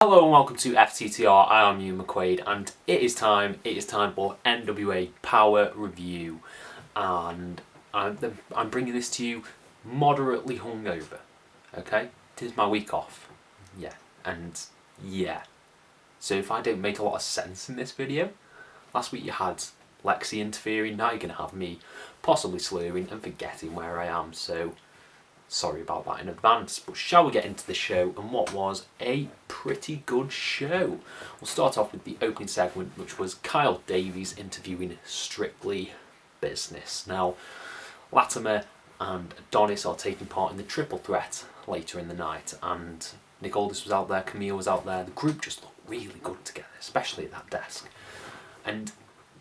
Hello and welcome to FTTR. I am Hugh McQuaid, and it is time for NWA Power review, and I'm bringing this to you moderately hungover. Okay, it is my week off. So if I don't make a lot of sense in this video, last week you had Lexi interfering. Now you're gonna have me possibly slurring and forgetting where I am. So sorry about that in advance, but shall we get into the show and what was a pretty good show? We'll start off with the opening segment, which was Kyle Davies interviewing Strictly Business. Now, Latimer and Adonis are taking part in the triple threat later in the night, and Nick Aldis was out there, Camille was out there. The group just looked really good together, especially at that desk. And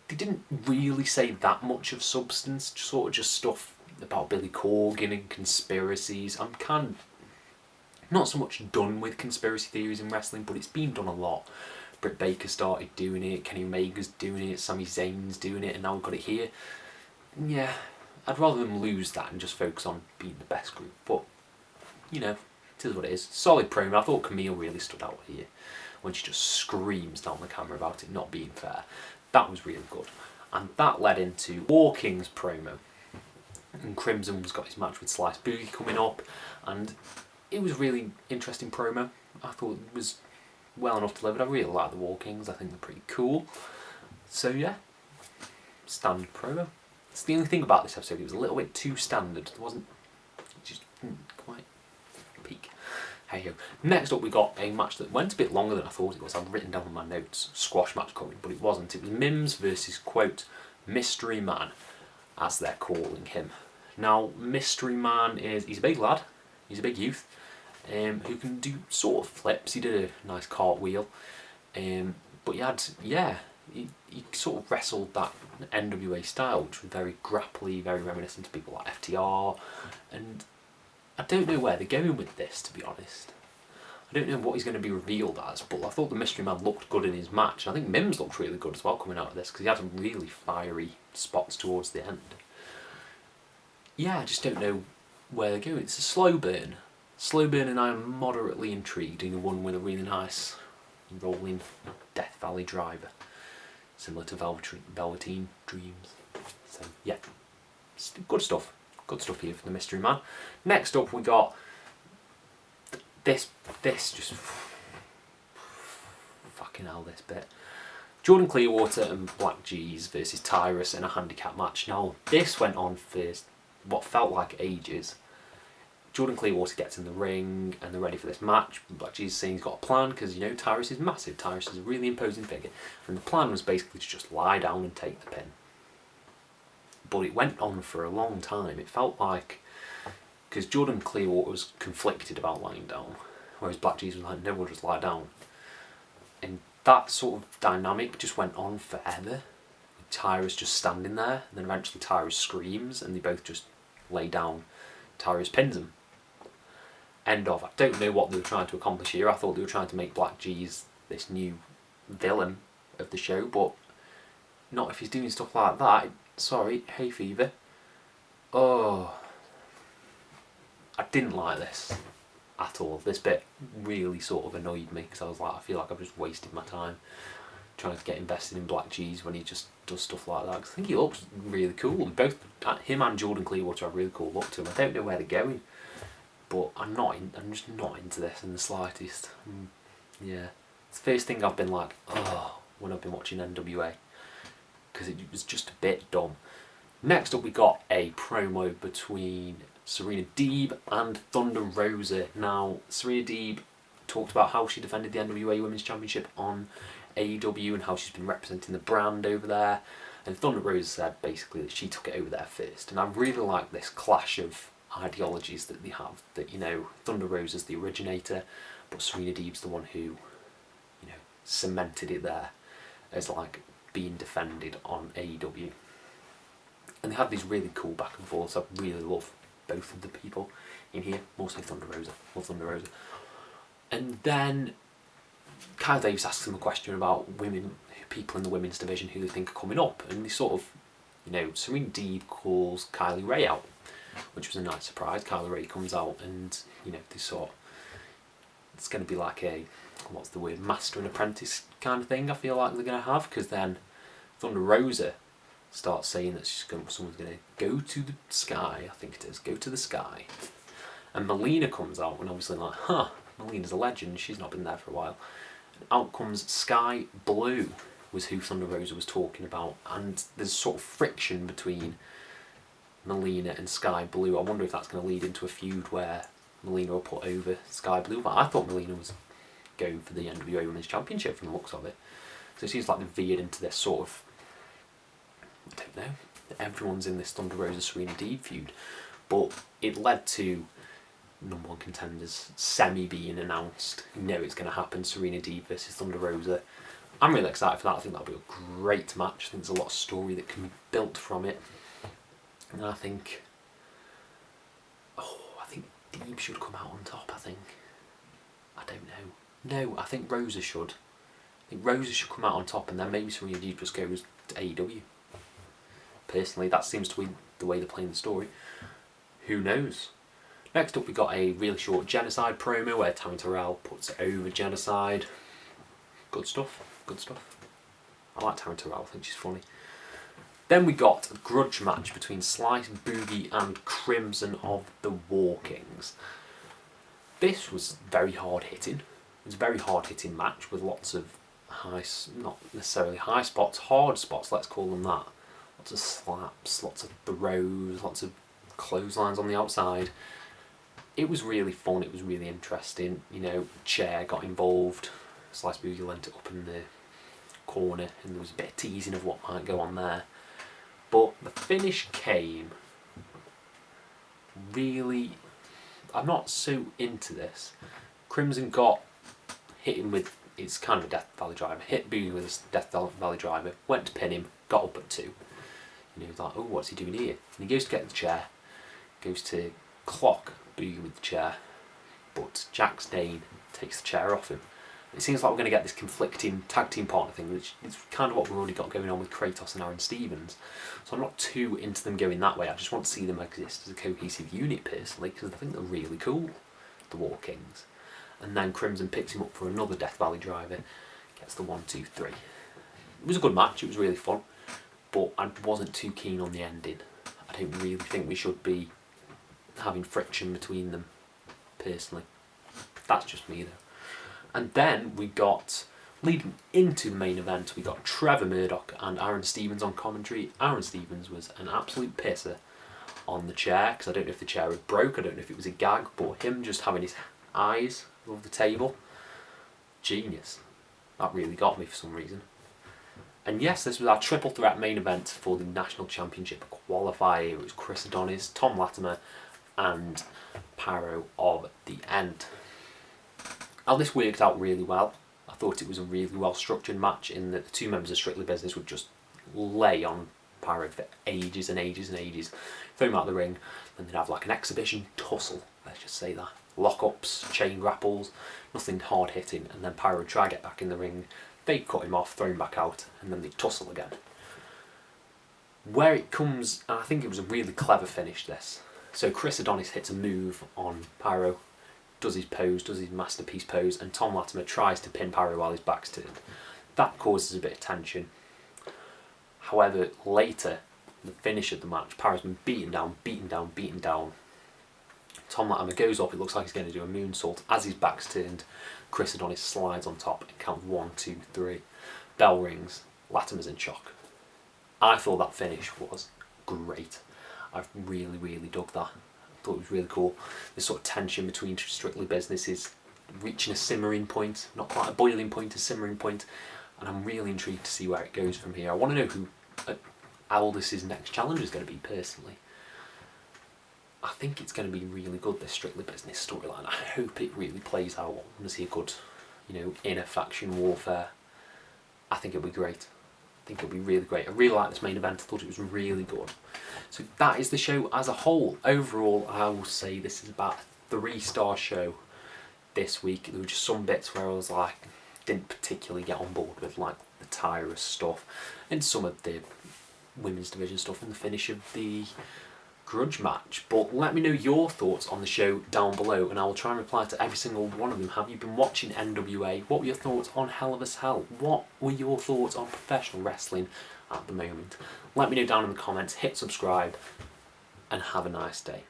they didn't really say that much of substance, sort of just stuff about Billy Corgan and conspiracies. I'm kind of not so much done with conspiracy theories in wrestling, but it's been done a lot. Britt Baker started doing it, Kenny Omega's doing it, Sami Zayn's doing it, and now we've got it here. Yeah, I'd rather them lose that and just focus on being the best group, but you know, it is what it is. Solid promo. I thought Camille really stood out here when she just screams down the camera about it not being fair. That was really good, and that led into War King's promo. And Crimson's got his match with Slice Boogie coming up, and it was a really interesting promo. I thought it was well enough delivered. I really like the War Kings. I think they're pretty cool. So yeah, standard promo. It's the only thing about this episode. It was a little bit too standard. It wasn't just quite peak. Hey ho. Next up, we got a match that went a bit longer than I thought it was. I've written down in my notes squash match coming, but it wasn't. It was Mims versus quote Mystery Man, as they're calling him. Now, Mystery Man he's a big lad, he's a big youth, who can do sort of flips. He did a nice cartwheel, but he sort of wrestled that NWA style, which was very grapply, very reminiscent to people like FTR, and I don't know where they're going with this, to be honest. I don't know what he's going to be revealed as, but I thought the Mystery Man looked good in his match. I think Mims looked really good as well coming out of this, because he had some really fiery spots towards the end. Yeah, I just don't know where they're going. It's a slow burn. And I am moderately intrigued in one with a really nice rolling Death Valley driver, similar to Velveteen Dreams. So yeah, good stuff. Good stuff here for the Mystery Man. Next up, we got this just fucking hell, this bit. Jordan Clearwater and Black G's versus Tyrus in a handicap match. Now, this went on for what felt like ages. Jordan Clearwater gets in the ring and they're ready for this match. Black G's saying he's got a plan because, you know, Tyrus is massive. Tyrus is a really imposing figure. And the plan was basically to just lie down and take the pin. But it went on for a long time. It felt like, because Jordan Clearwater was conflicted about lying down, whereas Black G's was like, no, we'll just lie down. And that sort of dynamic just went on forever. Tyrus just standing there, and then eventually Tyrus screams, and they both just lay down. Tyrus pins him. End of. I don't know what they were trying to accomplish here. I thought they were trying to make Black G's this new villain of the show, but not if he's doing stuff like that. Sorry, hay fever. Oh, I didn't like this at all. This bit really sort of annoyed me because I was like, I feel like I've just wasted my time trying to get invested in Black G's when he just does stuff like that. Cause I think he looks really cool. Both him and Jordan Clearwater have a really cool look to him. I don't know where they're going, but I'm just not into this in the slightest. Yeah, it's the first thing I've been like, oh, when I've been watching NWA, because it was just a bit dumb. Next up, we got a promo between Serena Deeb and Thunder Rosa. Now, Serena Deeb talked about how she defended the NWA Women's Championship on AEW and how she's been representing the brand over there, and Thunder Rosa said basically that she took it over there first. And I really like this clash of ideologies that they have, that, you know, Thunder Rosa's the originator, but Serena Deeb's the one who, you know, cemented it there as like being defended on AEW. And they had these really cool back and forths. I really love both of the people in here, mostly Thunder Rosa. Love Thunder Rosa. And then Kyle Davies asks them a question about people in the women's division who they think are coming up, and they sort of, you know, Serena Deeb calls Kylie Ray out, which was a nice surprise. Kylie Ray comes out and, you know, they sort of, it's going to be like a what's the word, master and apprentice kind of thing I feel like they're going to have, because then Thunder Rosa starts saying that someone's going to go to the sky, I think it is, go to the sky. And Melina comes out, and obviously like, Melina's a legend, she's not been there for a while. And out comes Sky Blue, was who Thunder Rosa was talking about, and there's sort of friction between Melina and Sky Blue. I wonder if that's going to lead into a feud where Melina will put over Sky Blue, but I thought Melina was going for the NWA Women's Championship from the looks of it. So it seems like they've veered into this sort of, I don't know, everyone's in this Thunder Rosa Serena Deeb feud, but it led to number one contenders semi being announced. You know it's going to happen, Serena Deeb versus Thunder Rosa. I'm really excited for that. I think that'll be a great match. I think there's a lot of story that can be built from it. And I think Deeb should come out on top, I think. I don't know. No, I think Rosa should. I think Rosa should come out on top, and then maybe Serena Deeb just goes to AEW. Personally, that seems to be the way they're playing the story. Who knows? Next up, we got a really short Genocide promo where Taryn Terrell puts over Genocide. Good stuff. Good stuff. I like Taryn Terrell. I think she's funny. Then we got a grudge match between Slice, Boogie and Crimson of the War Kings. This was very hard hitting. It was a very hard hitting match with lots of not necessarily high spots, hard spots, let's call them that. Lots of slaps, lots of throws, lots of clotheslines on the outside. It was really fun, it was really interesting. You know, chair got involved. Slice Boogie lent it up in the corner, and there was a bit of teasing of what might go on there. But the finish came really... I'm not so into this. Crimson got hit him with... It's kind of a Death Valley driver. Hit Boogie with a Death Valley driver. Went to pin him. Got up at 2. And he was like, oh, what's he doing here? And he goes to get the chair. Goes to clock Boogie with the chair. But Jax Dane takes the chair off him. It seems like we're going to get this conflicting tag team partner thing, which is kind of what we've already got going on with Kratos and Aaron Stevens. So I'm not too into them going that way. I just want to see them exist as a cohesive unit personally, because I think they're really cool, the War Kings. And then Crimson picks him up for another Death Valley driver, gets the 1, 2, 3. It was a good match, it was really fun, but I wasn't too keen on the ending. I don't really think we should be having friction between them, personally. That's just me though. And then we got, leading into the main event, we got Trevor Murdoch and Aaron Stevens on commentary. Aaron Stevens was an absolute pisser on the chair, because I don't know if the chair was broke, I don't know if it was a gag, but him just having his eyes above the table, genius. That really got me for some reason. And yes, this was our triple threat main event for the National Championship Qualifier. It was Chris Adonis, Tom Latimer and Pyro of the End. Now this worked out really well. I thought it was a really well structured match in that the two members of Strictly Business would just lay on Pyro for ages and ages and ages. Throw him out of the ring, then they'd have like an exhibition tussle, let's just say that. Lock-ups, chain grapples, nothing hard hitting, and then Pyro would try to get back in the ring. They'd cut him off, throw him back out, and then they'd tussle again. Where it comes, and I think it was a really clever finish this. So Chris Adonis hits a move on Pyro, does his pose, does his masterpiece pose, and Tom Latimer tries to pin Pyro while his back's turned. That causes a bit of tension. However, later, the finish of the match, Pyro's been beaten down, beaten down, beaten down. Tom Latimer goes up, it looks like he's going to do a moonsault. As his back's turned, Chris Adonis slides on top and counts 1, 2, 3. Bell rings, Latimer's in shock. I thought that finish was great. I really, really dug that. I thought it was really cool. This sort of tension between Strictly Business is reaching a simmering point, not quite a boiling point, a simmering point, and I'm really intrigued to see where it goes from here. I want to know who Aldis's next challenger is going to be personally. I think it's going to be really good, this Strictly Business storyline. I hope it really plays out. I want to see a good, inner faction warfare. I think it'll be great. I think it'll be really great. I really like this main event. I thought it was really good. So that is the show as a whole. Overall, I will say this is about a 3-star show this week. There were just some bits where I was like, didn't particularly get on board with, like the Tyrus stuff and some of the women's division stuff and the finish of the grudge match. But let me know your thoughts on the show down below, and I will try and reply to every single one of them. Have you been watching NWA? What were your thoughts on Hell of a Hell? What were your thoughts on professional wrestling at the moment? Let me know down in the comments, hit subscribe, and have a nice day.